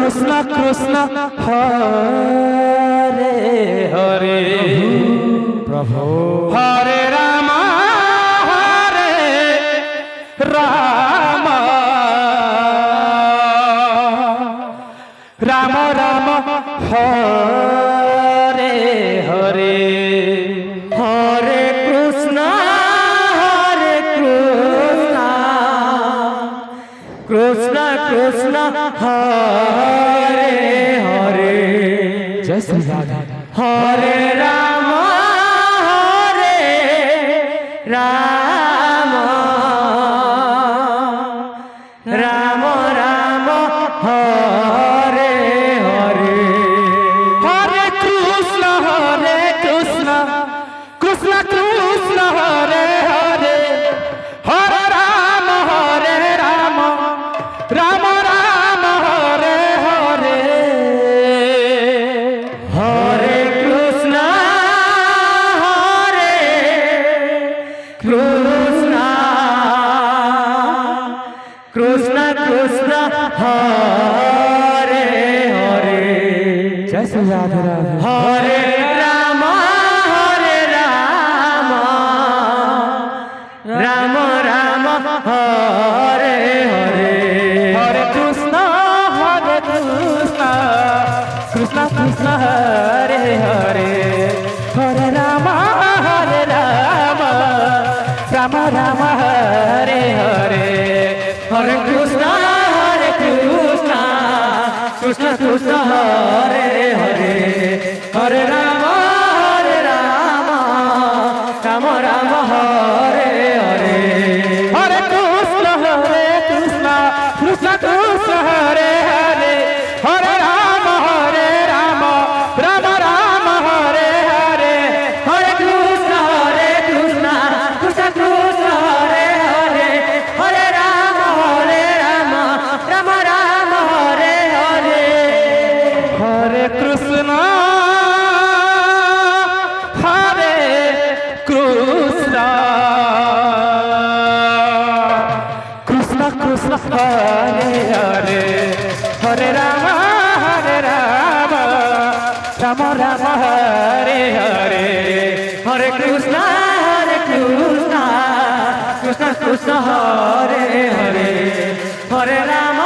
Krishna Krishna Hare Hare Prabhu Hare Ram Ram Ram Ram Hare Hare Hare Krishna Krishna Krishna Hare Hare Joy Shri Radha Hare Ram Ram Ram Ram Hare Hare Hare Krishna Krishna Krishna Hare Hare Hare Ram Ram Ram Hare Hare Hare Krishna Krishna Krishna Hare Hare Joy Shri Radha Radha Hare Ram Ram Ram Hare Hare Hare Krishna Krishna Krishna Hare Hare Hare Ram Ram Ram Hare Hare Hare Krishna Krishna Krishna Hare Hare Hare Ram Ram Ram Hare Hare Hare Krishna Krishna Krishna Hare Hare Hare Ram Ram Ram Hare Hare Hare Krishna Krishna Krishna Hare Hare Hare Ram Ram Ram Hare Hare Hare Krishna Hare Krishna Krishna Krishna Hare Hare Hare Ram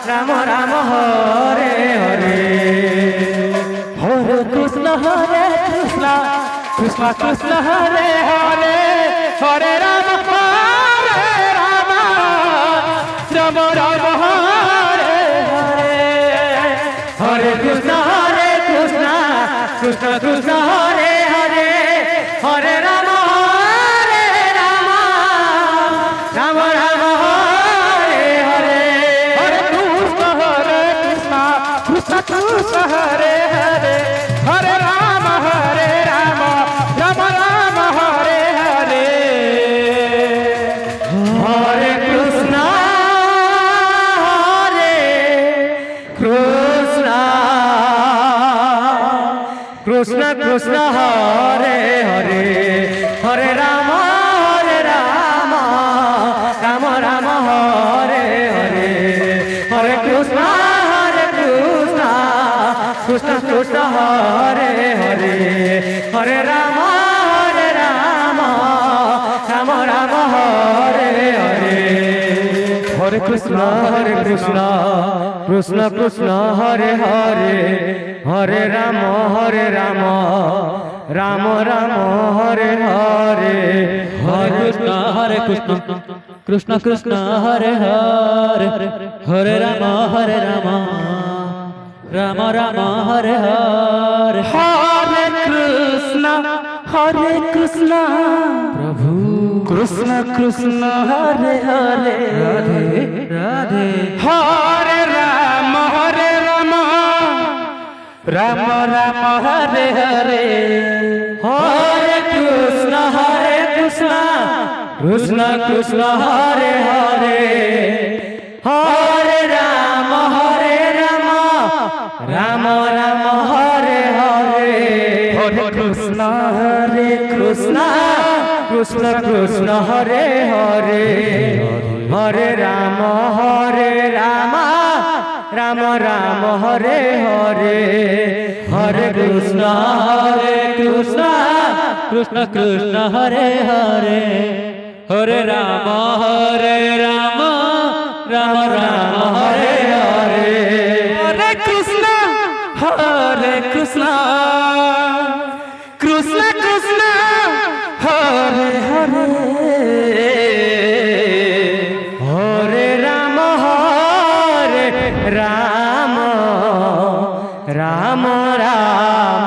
Ram Ram Hare Hare Hare Krishna Krishna Krishna Hare Hare Hare Ram Ram Ram Hare Hare Hare Krishna Krishna Krishna Hare Hare Hare Ram Ram Ram Hare Hare Hare Krishna Krishna Krishna Hare Hare Hare Ram Ram Ram Hare Hare Hare Krishna Krishna Hare Hare Hare Ram Ram Ram Hare Hare Hare Krishna Krishna Krishna Hare Hare Hare Ram Ram Ram Hare Hare Hare Krishna Krishna Krishna Hare Hare Hare Ram Ram Hare Hare Hare Krishna Krishna Krishna Hare Hare Hare Ram Ram Ram Hare Hare Hare Krishna Krishna Krishna Hare Hare Hare Ram Ram Ram Hare Hare Hare Krishna Prabhu Krishna Krishna Hare Hare Radhe Radhe Hare Ram Ram Ram Hare Hare Hare Krishna Krishna Krishna Hare Hare Hare Ram Ram Ram Hare Hare Hare Krishna Krishna Krishna Krishna Hare Hare Hare Ram Ram Ram Hare Hare Hare Krishna Krishna Krishna Hare Hare Hare Ram Ram Ram Hare Hare Hare Krishna Krishna Krishna Hare Hare Hare Ram Ram Ram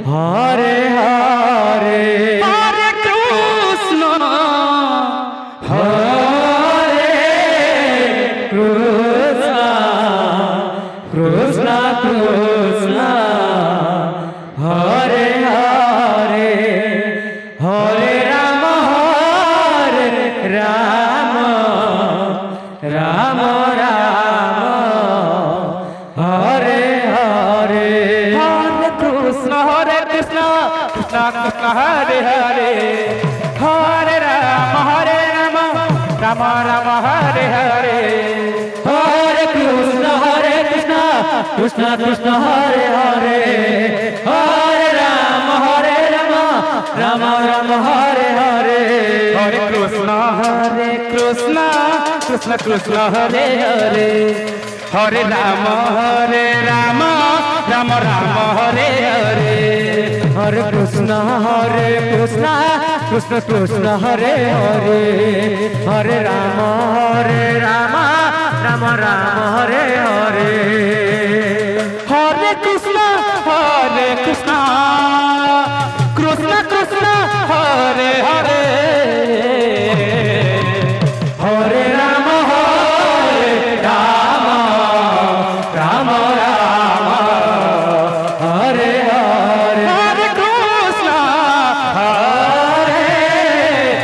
Hare Hare Hare Krishna Hare Krishna Krishna Krishna Hare Hare Hare Ram Ram Ram Ram Hare Hare Hare Krishna Krishna Krishna Hare Hare Hare Ram Ram Ram Hare Hare Hare Krishna Krishna Krishna Hare Hare Hare Ram Ram Ram Hare Hare Hare Krishna Krishna Krishna Hare Hare Hare Ram Ram Ram Hare Hare Hare Krishna Krishna Krishna Hare Hare Hare Ram Ram Ram Hare Hare Hare Krishna Krishna Krishna Hare Hare Hare Ram Ram Ram Ram Hare Hare Hare Krishna Hare Krishna Krishna Krishna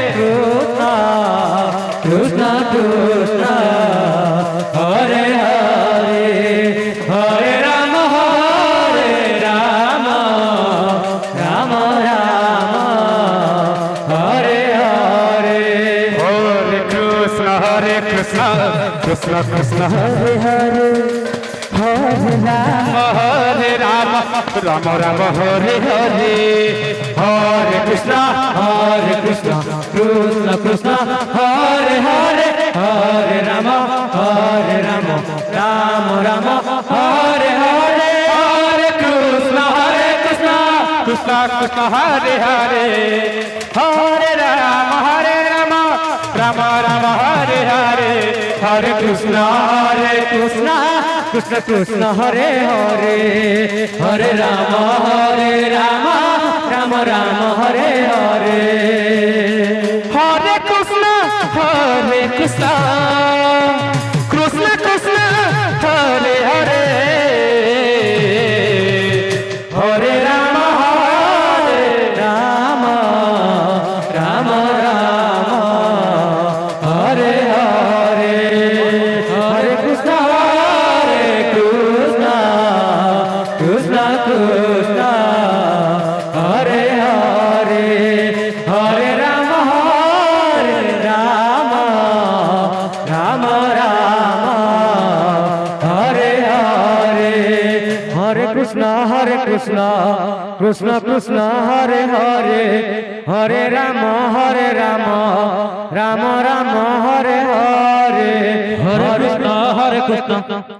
Hare Hare Hare Ram Ram Ram Ram Hare Hare Hare Krishna Krishna Krishna Hare Hare Hare Ram Hare Ram Ram Hare Hare Hare Krishna Krishna Krishna Hare Hare Hare Ram Ram Ram Hare Hare Hare Krishna Krishna Krishna Hare Hare Hare Ram Ram Ram Hare Hare Hare Krishna Krishna Krishna Hare Hare Hare Ram Ram Ram Hare Hare Hare Krishna Krishna Krishna Hare Hare Hare Ram Ram Ram Ram Hare Hare Hare Krishna Krishna Krishna Krishna Hare Hare Hare Ram Ram Ram Ram Hare Hare Hare Krishna Krishna Krishna Hare Hare Hare Ram Ram Ram Hare Hare Hare Krishna Krishna